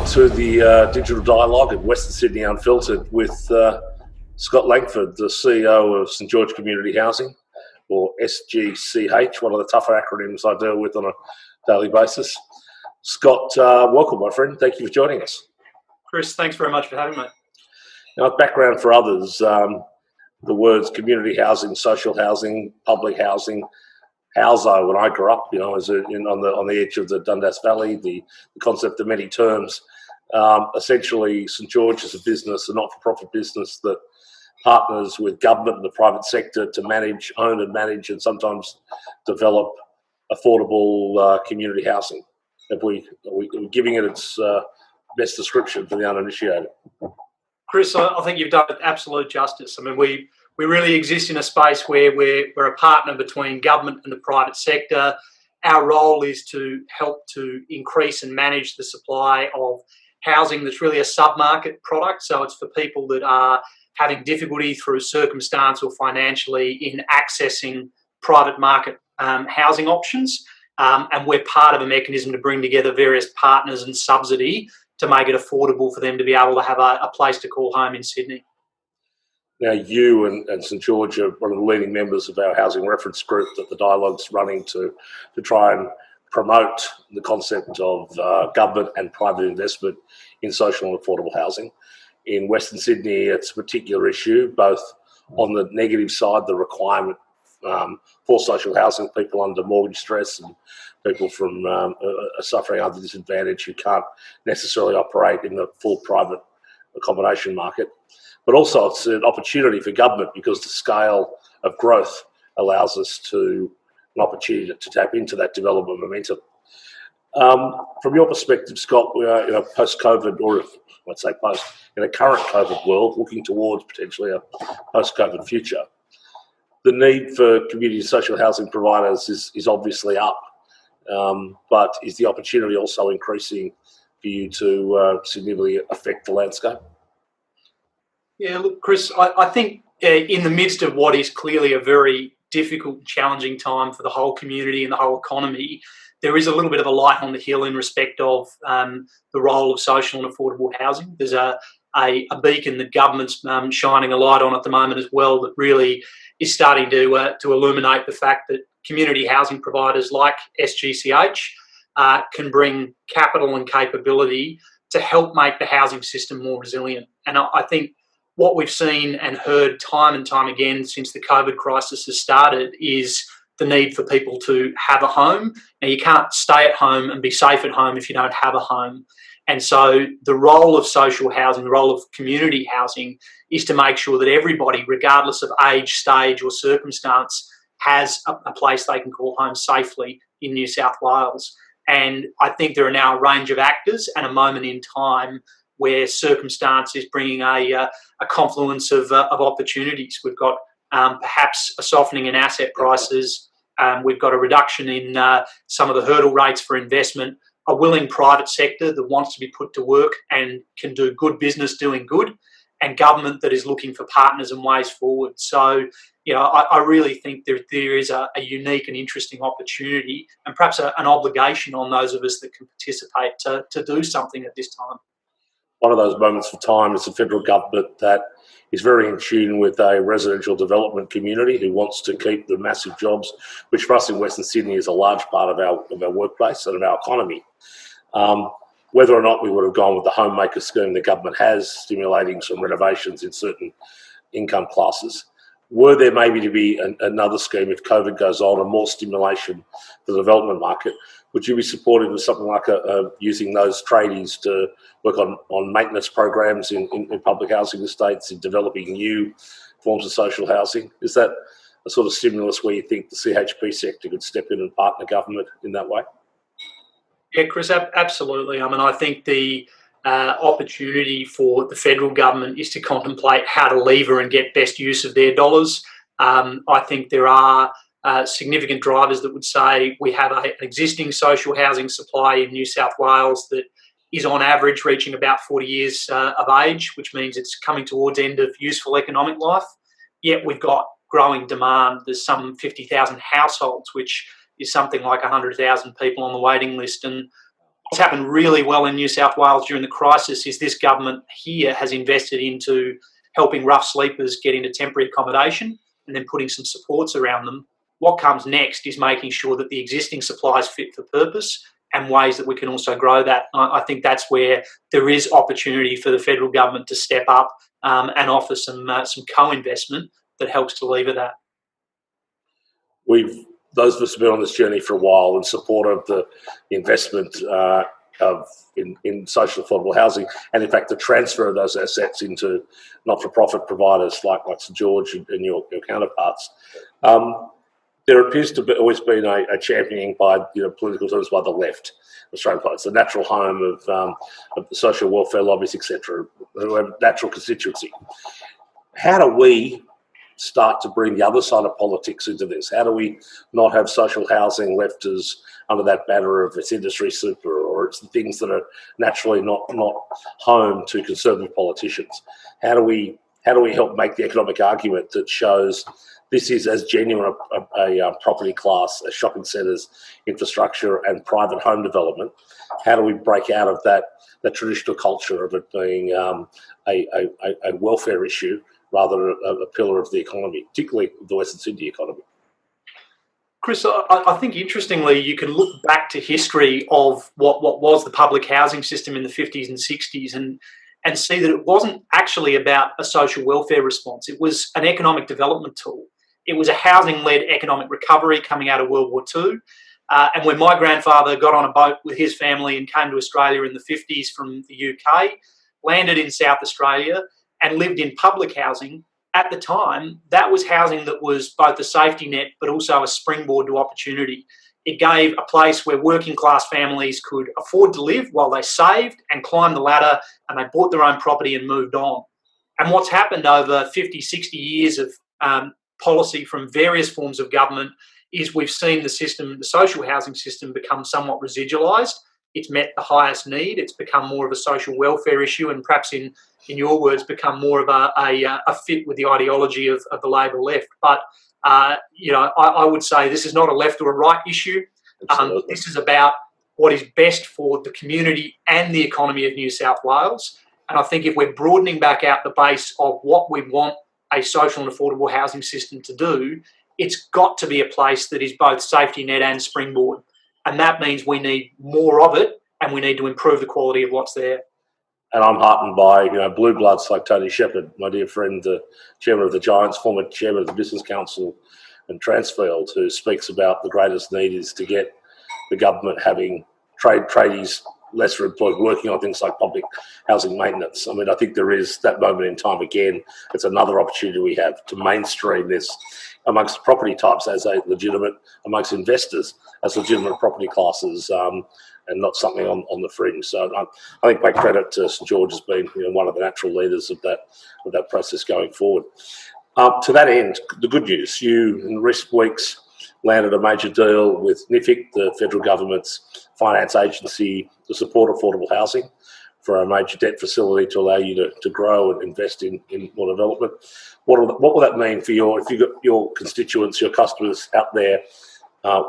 to the Digital Dialogue in Western Sydney Unfiltered with Scott Langford, the CEO of St George Community Housing, or SGCH, one of the tougher acronyms I deal with on a daily basis. Scott, welcome, my friend. Thank you for joining us. Chris, thanks very much for having me. Now, background for others, the words community housing, social housing, public housing, Houso, when I grew up, as on the edge of the Dundas Valley, the concept of many terms. Essentially, St George is a business, a not-for-profit business that partners with government and the private sector to own and manage, and sometimes develop affordable community housing. Are we giving it its best description for the uninitiated? Chris, I think you've done it absolute justice. I mean, we really exist in a space where we're a partner between government and the private sector. Our role is to help to increase and manage the supply of housing that's really a sub-market product. So it's for people that are having difficulty through circumstance or financially in accessing private market housing options. And we're part of a mechanism to bring together various partners and subsidy to make it affordable for them to be able to have a place to call home in Sydney. Now, you and St George are one of the leading members of our housing reference group that the Dialogue's running to try and promote the concept of government and private investment in social and affordable housing. In Western Sydney, it's a particular issue, both on the negative side, the requirement for social housing, people under mortgage stress and people from suffering under disadvantage who can't necessarily operate in the full private accommodation market. But also it's an opportunity for government because the scale of growth allows us an opportunity to tap into that development momentum. From your perspective, Scott, we are in a post-COVID, or let's say in a current COVID world, looking towards potentially a post-COVID future. The need for community social housing providers is obviously up, but is the opportunity also increasing for you to significantly affect the landscape? Yeah, look, Chris, I think in the midst of what is clearly a very difficult and challenging time for the whole community and the whole economy, there is a little bit of a light on the hill in respect of the role of social and affordable housing. There's a beacon that government's shining a light on at the moment as well that really is starting to illuminate the fact that community housing providers like SGCH can bring capital and capability to help make the housing system more resilient. And I think what we've seen and heard time and time again since the COVID crisis has started is the need for people to have a home. Now, you can't stay at home and be safe at home if you don't have a home. And so the role of social housing, the role of community housing is to make sure that everybody, regardless of age, stage or circumstance, has a place they can call home safely in New South Wales. And I think there are now a range of actors and a moment in time where circumstance is bringing a confluence of opportunities. We've got perhaps a softening in asset prices. We've got a reduction in some of the hurdle rates for investment, a willing private sector that wants to be put to work and can do good business doing good, and government that is looking for partners and ways forward. So, I really think there is a unique and interesting opportunity and perhaps an obligation on those of us that can participate to do something at this time. One of those moments of time is the federal government that is very in tune with a residential development community who wants to keep the massive jobs, which for us in Western Sydney is a large part of our workplace and of our economy. Whether or not we would have gone with the homemaker scheme the government has, stimulating some renovations in certain income classes, were there maybe to be another scheme if COVID goes on and more stimulation for the development market, would you be supportive of something like using those tradies to work on maintenance programs in public housing estates, in developing new forms of social housing? Is that a sort of stimulus where you think the CHP sector could step in and partner government in that way? Yeah, Chris, absolutely. I mean, I think the opportunity for the federal government is to contemplate how to lever and get best use of their dollars. I think there are significant drivers that would say we have an existing social housing supply in New South Wales that is on average reaching about 40 years of age, which means it's coming towards end of useful economic life. Yet we've got growing demand. There's some 50,000 households, which is something like 100,000 people on the waiting list. And what's happened really well in New South Wales during the crisis is this government here has invested into helping rough sleepers get into temporary accommodation and then putting some supports around them. What comes next is making sure that the existing supply is fit for purpose and ways that we can also grow that. I think that's where there is opportunity for the federal government to step up and offer some co-investment that helps to lever that. Those of us who've been on this journey for a while in support of the investment in social affordable housing, and in fact the transfer of those assets into not-for-profit providers like St George and your counterparts. There appears to have always been a championing by political terms by the left, Australian politics, the natural home of the social welfare lobbies, etc., who have natural constituency. How do we start to bring the other side of politics into this? How do we not have social housing left as under that banner of it's industry super, or it's the things that are naturally not home to conservative politicians? How do we help make the economic argument that shows this is as genuine a property class as shopping centres, infrastructure and private home development? How do we break out of that traditional culture of it being a welfare issue rather than a pillar of the economy, particularly the Western Sydney economy? Chris, I think interestingly, you can look back to history of what was the public housing system in the 50s and 60s and see that it wasn't actually about a social welfare response. It was an economic development tool. It was a housing-led economic recovery coming out of World War II. And when my grandfather got on a boat with his family and came to Australia in the 50s from the UK, landed in South Australia and lived in public housing, at the time, that was housing that was both a safety net but also a springboard to opportunity. It gave a place where working class families could afford to live while they saved and climbed the ladder and they bought their own property and moved on. And what's happened over 50, 60 years of policy from various forms of government is we've seen the social housing system become somewhat residualised. It's met the highest need. It's become more of a social welfare issue, and perhaps in your words, become more of a fit with the ideology of the Labor left. But I would say this is not a left or a right issue. This is about what is best for the community and the economy of New South Wales. And I think if we're broadening back out the base of what we want a social and affordable housing system to do, it's got to be a place that is both safety net and springboard. And that means we need more of it, and we need to improve the quality of what's there. And I'm heartened by blue bloods like Tony Shepherd, my dear friend, the chairman of the Giants, former chairman of the Business Council in Transfield, who speaks about the greatest need is to get the government having tradies, lesser employed, working on things like public housing maintenance. I mean, I think there is that moment in time again. It's another opportunity we have to mainstream this amongst property types as a legitimate, amongst investors as legitimate property classes, and not something on the fringe. So I think great credit to St George as being one of the natural leaders of that process going forward. To that end, the good news, you in recent weeks landed a major deal with NIFIC, the federal government's finance agency, to support affordable housing for a major debt facility to allow you to grow and invest in more development. What will that mean for if you've got your constituents, your customers out there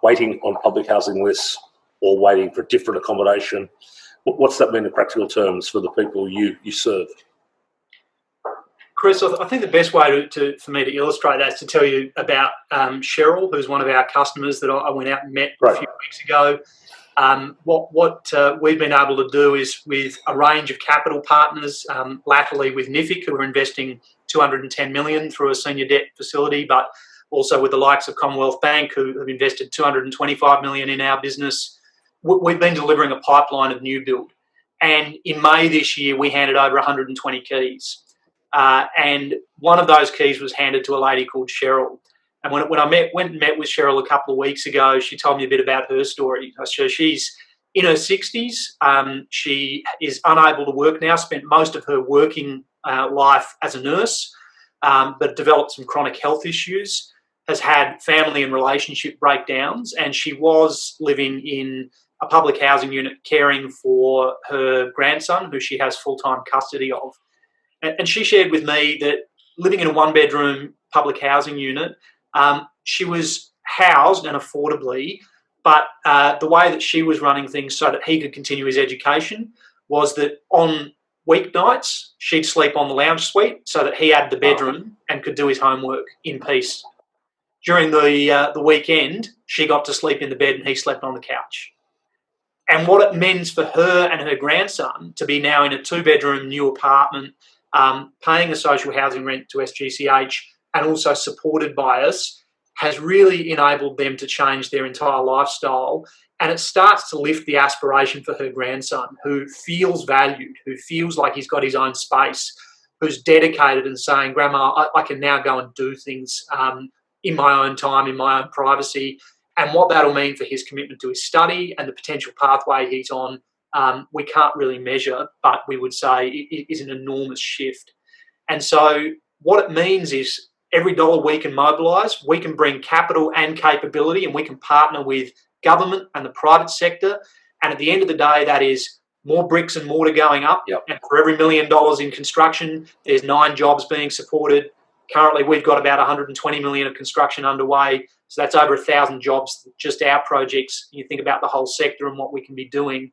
waiting on public housing lists or waiting for different accommodation? What's that mean in practical terms for the people you serve? Chris, I think the best way for me to illustrate that is to tell you about Cheryl, who's one of our customers that I went out and met a few weeks ago. What we've been able to do is with a range of capital partners, latterly with NIFIC, who are investing $210 million through a senior debt facility, but also with the likes of Commonwealth Bank, who have invested $225 million in our business. We've been delivering a pipeline of new build. And in May this year, we handed over 120 keys. And one of those keys was handed to a lady called Cheryl. And when I went and met with Cheryl a couple of weeks ago, she told me a bit about her story. So she's in her 60s. She is unable to work now, spent most of her working life as a nurse, but developed some chronic health issues, has had family and relationship breakdowns, and she was living in a public housing unit caring for her grandson, who she has full-time custody of. And she shared with me that living in a one-bedroom public housing unit, she was housed and affordably But the way that she was running things so that he could continue his education was that on weeknights, she'd sleep on the lounge suite so that he had the bedroom and could do his homework in peace. During the weekend, she got to sleep in the bed and he slept on the couch. And what it means for her and her grandson to be now in a 2-bedroom new apartment, paying a social housing rent to SGCH and also supported by us, has really enabled them to change their entire lifestyle. And it starts to lift the aspiration for her grandson, who feels valued, who feels like he's got his own space, who's dedicated and saying, Grandma, I can now go and do things in my own time, in my own privacy. And what that'll mean for his commitment to his study and the potential pathway he's on, we can't really measure, but we would say it is an enormous shift. And so what it means is every dollar we can mobilise, we can bring capital and capability, and we can partner with government and the private sector. And at the end of the day, that is more bricks and mortar going up. Yep. And for every $1 million in construction, there's 9 jobs being supported. Currently, we've got about 120 million of construction underway. So that's over 1,000 jobs, just our projects. You think about the whole sector and what we can be doing.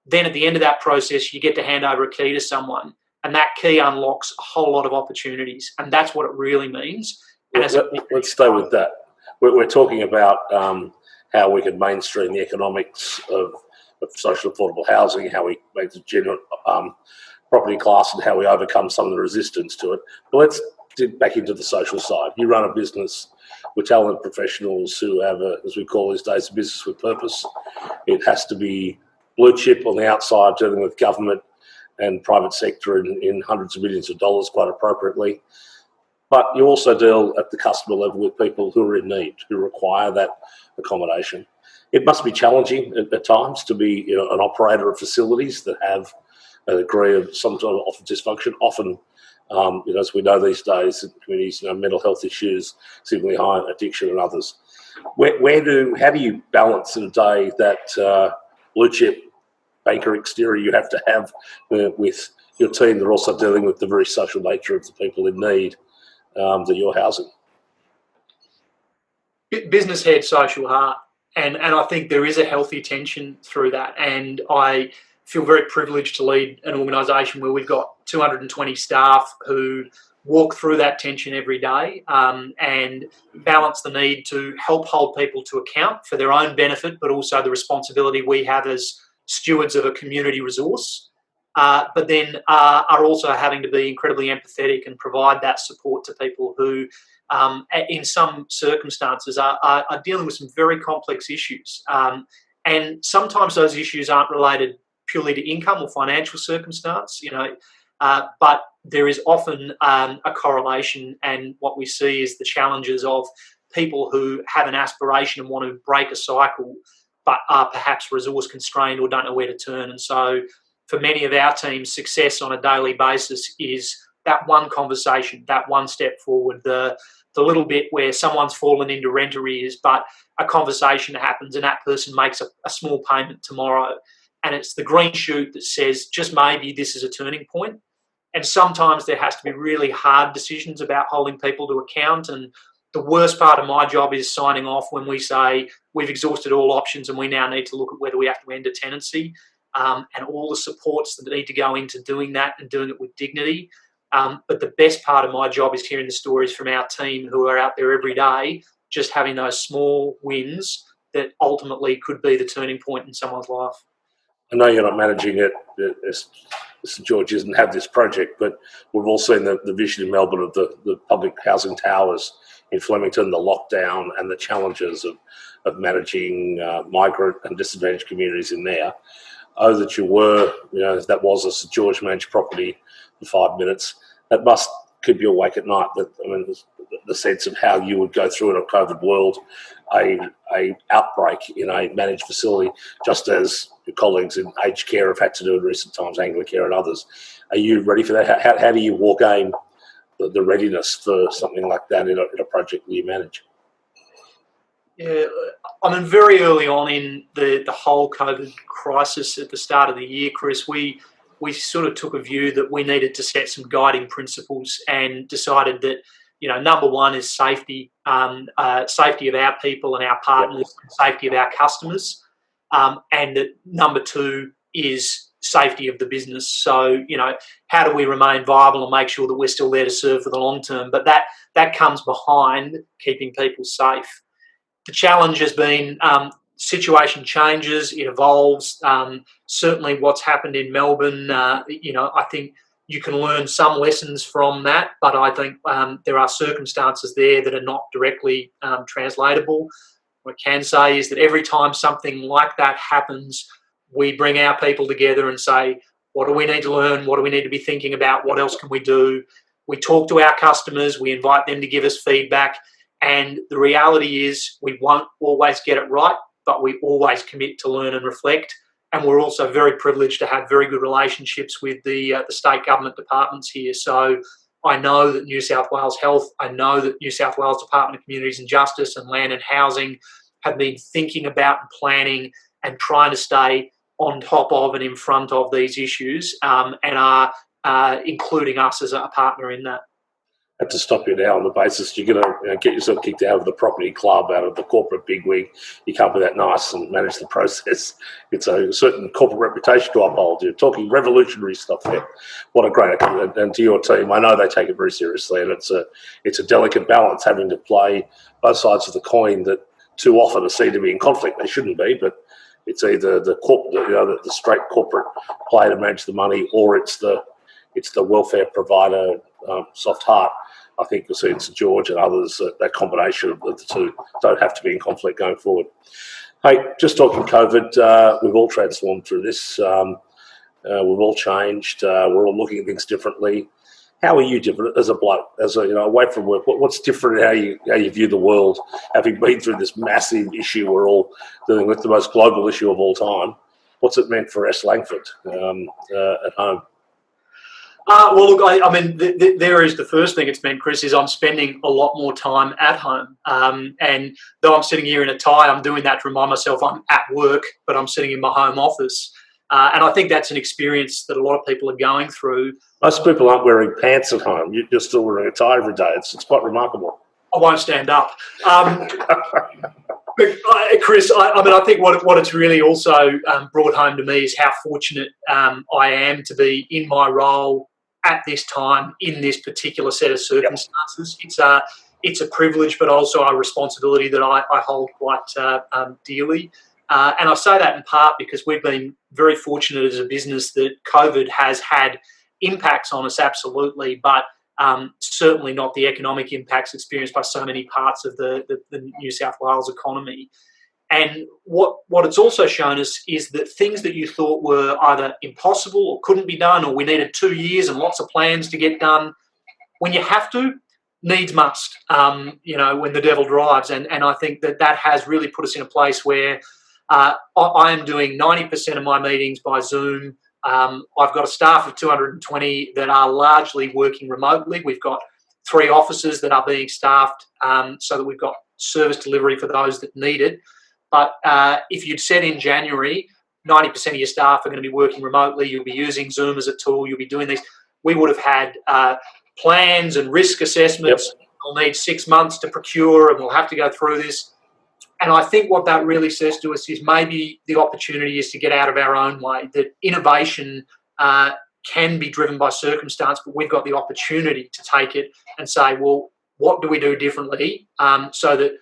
Then at the end of that process, you get to hand over a key to someone. And that key unlocks a whole lot of opportunities. And that's what it really means. And let's stay with that. We're talking about how we can mainstream the economics of social affordable housing, how we make the general property class and how we overcome some of the resistance to it. But let's dig back into the social side. You run a business with talented professionals who have, as we call these days, a business with purpose. It has to be blue chip on the outside, dealing with government and private sector in hundreds of millions of dollars, quite appropriately. But you also deal at the customer level with people who are in need, who require that accommodation. It must be challenging at times to be an operator of facilities that have a degree of some sort of dysfunction. Often, as we know these days, in communities, mental health issues, significantly high addiction and others. How do you balance in a day that blue chip banker exterior you have to have with your team that are also dealing with the very social nature of the people in need that you're housing? Business head, social heart. And I think there is a healthy tension through that. And I feel very privileged to lead an organisation where we've got 220 staff who walk through that tension every day and balance the need to help hold people to account for their own benefit, but also the responsibility we have as stewards of a community resource, but then are also having to be incredibly empathetic and provide that support to people who, in some circumstances, are dealing with some very complex issues. And sometimes those issues aren't related purely to income or financial circumstance, but there is often a correlation, and what we see is the challenges of people who have an aspiration and want to break a cycle, but are perhaps resource constrained or don't know where to turn. And so for many of our teams, success on a daily basis is that one conversation, that one step forward, the little bit where someone's fallen into rent arrears, but a conversation happens and that person makes a small payment tomorrow. And it's the green shoot that says, just maybe this is a turning point. And sometimes there has to be really hard decisions about holding people to account. And the worst part of my job is signing off when we say we've exhausted all options and we now need to look at whether we have to end a tenancy, and all the supports that need to go into doing that and doing it with dignity. But the best part of my job is hearing the stories from our team who are out there every day, just having those small wins that ultimately could be the turning point in someone's life. I know you're not managing it. St George doesn't have this project, but we've all seen the vision in Melbourne of the public housing towers in Flemington, the lockdown and the challenges of managing migrant and disadvantaged communities in there. Oh, that you were, that was a St George managed property for 5 minutes. That must keep you awake at night. The sense of how you would go through in a COVID world, a outbreak in a managed facility, just as your colleagues in aged care have had to do in recent times, Anglicare and others. Are you ready for that? How do you war game the readiness for something like that in a project that you manage? Yeah, I mean, very early on in the whole COVID crisis at the start of the year, Chris, we sort of took a view that we needed to set some guiding principles and decided that number one is safety, safety of our people and our partners, safety of our customers, and number two is safety of the business. So, how do we remain viable and make sure that we're still there to serve for the long term? But that comes behind keeping people safe. The challenge has been situation changes, it evolves. Certainly what's happened in Melbourne, I think you can learn some lessons from that, but I think there are circumstances there that are not directly translatable. What I can say is that every time something like that happens, we bring our people together and say, what do we need to learn? What do we need to be thinking about? What else can we do? We talk to our customers. We invite them to give us feedback. And the reality is we won't always get it right, but we always commit to learn and reflect. And we're also very privileged to have very good relationships with the state government departments here. So I know that New South Wales Health, I know that New South Wales Department of Communities and Justice and Land and Housing have been thinking about and planning and trying to stay on top of and in front of these issues, and are including us as a partner in that. I have to stop you now on the basis you're going to get yourself kicked out of the property club, out of the corporate bigwig. You can't be that nice and manage the process. It's a certain corporate reputation to uphold. You're talking revolutionary stuff there. What a great, and to your team, I know they take it very seriously, and it's a delicate balance having to play both sides of the coin that too often are seen to be in conflict. They shouldn't be, but it's either the straight corporate play to manage the money, or it's the welfare provider soft heart. I think you'll see in St George and others that combination of the two don't have to be in conflict going forward. Hey, just talking COVID, we've all transformed through this. We've all changed. We're all looking at things differently. How are you different as a bloke, away from work? What's different in how you view the world, having been through this massive issue we're all dealing with, the most global issue of all time? What's it meant for Langford at home? Well, look, I mean, there is the first thing it's meant, Chris, is I'm spending a lot more time at home. And though I'm sitting here in a tie, I'm doing that to remind myself I'm at work, but I'm sitting in my home office. And I think that's an experience that a lot of people are going through. Most people aren't wearing pants at home. You're still wearing a tie every day. It's quite remarkable. I won't stand up. But Chris, I think what it's really also brought home to me is how fortunate I am to be in my role at this time in this particular set of circumstances. Yep. It's a privilege, but also a responsibility that I hold quite dearly. And I say that in part because we've been very fortunate as a business that COVID has had impacts on us, absolutely, but certainly not the economic impacts experienced by so many parts of the New South Wales economy. And what it's also shown us is that things that you thought were either impossible or couldn't be done, or we needed 2 years and lots of plans to get done, when you have to, needs must, when the devil drives. And I think that has really put us in a place where I am doing 90% of my meetings by Zoom. I've got a staff of 220 that are largely working remotely. We've got 3 offices that are being staffed so that we've got service delivery for those that need it. But if you'd said in January, 90% of your staff are going to be working remotely, you'll be using Zoom as a tool, you'll be doing these, we would have had plans and risk assessments. Yep. We'll need 6 months to procure and we'll have to go through this. And I think what that really says to us is maybe the opportunity is to get out of our own way, that innovation can be driven by circumstance, but we've got the opportunity to take it and say, well, what do we do differently so that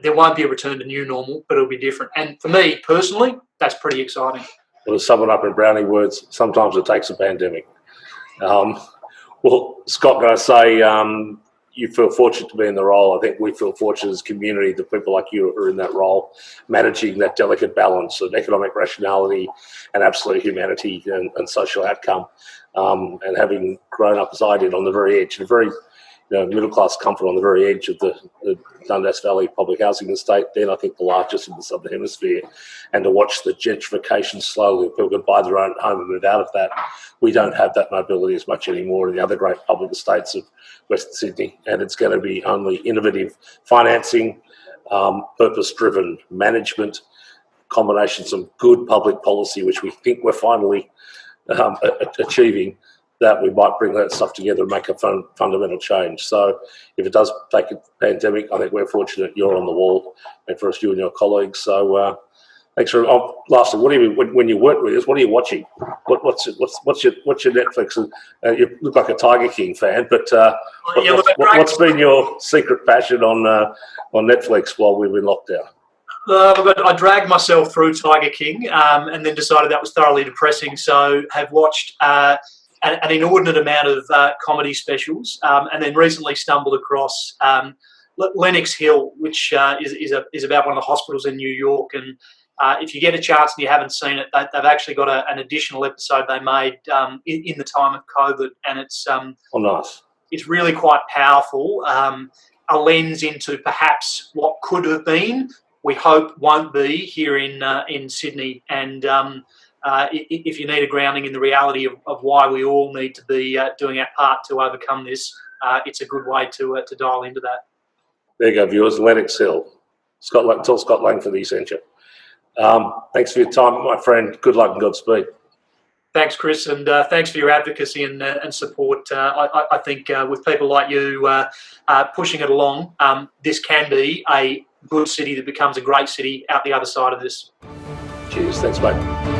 there won't be a return to new normal, but it'll be different. And for me, personally, that's pretty exciting. Well, to sum it up in Browning words, sometimes it takes a pandemic. Well, Scott, can I say you feel fortunate to be in the role. I think we feel fortunate as a community that people like you are in that role, managing that delicate balance of economic rationality and absolute humanity and social outcome, and having grown up as I did on the very edge, the very middle-class comfort on the very edge of the Dundas Valley public housing estate, then I think the largest in the Southern Hemisphere, and to watch the gentrification slowly, people can buy their own home and move out of that. We don't have that mobility as much anymore in the other great public estates of Western Sydney, and it's going to be only innovative financing, purpose-driven management, combinations of good public policy, which we think we're finally achieving, that we might bring that stuff together and make a fundamental change. So if it does take a pandemic, I think we're fortunate you're on the wall, and for us, you and your colleagues. So thanks for. Lastly, what do you when you work with us? What are you watching? What's your Netflix? You look like a Tiger King fan, but what's been your secret passion on Netflix while we've been locked down? I dragged myself through Tiger King and then decided that was thoroughly depressing. So have watched an inordinate amount of comedy specials, and then recently stumbled across Lenox Hill, which is about one of the hospitals in New York. And if you get a chance and you haven't seen it, they've actually got an additional episode they made in the time of COVID, and it's nice. It's really quite powerful. A lens into perhaps what could have been. We hope won't be here in Sydney, and if you need a grounding in the reality of why we all need to be doing our part to overcome this, it's a good way to dial into that. There you go, viewers. Lenox Hill. Tell Scott Langford he sent you. Thanks for your time, my friend. Good luck and Godspeed. Thanks, Chris, and thanks for your advocacy and support. I think with people like you pushing it along, this can be a good city that becomes a great city out the other side of this. Cheers. Thanks, mate.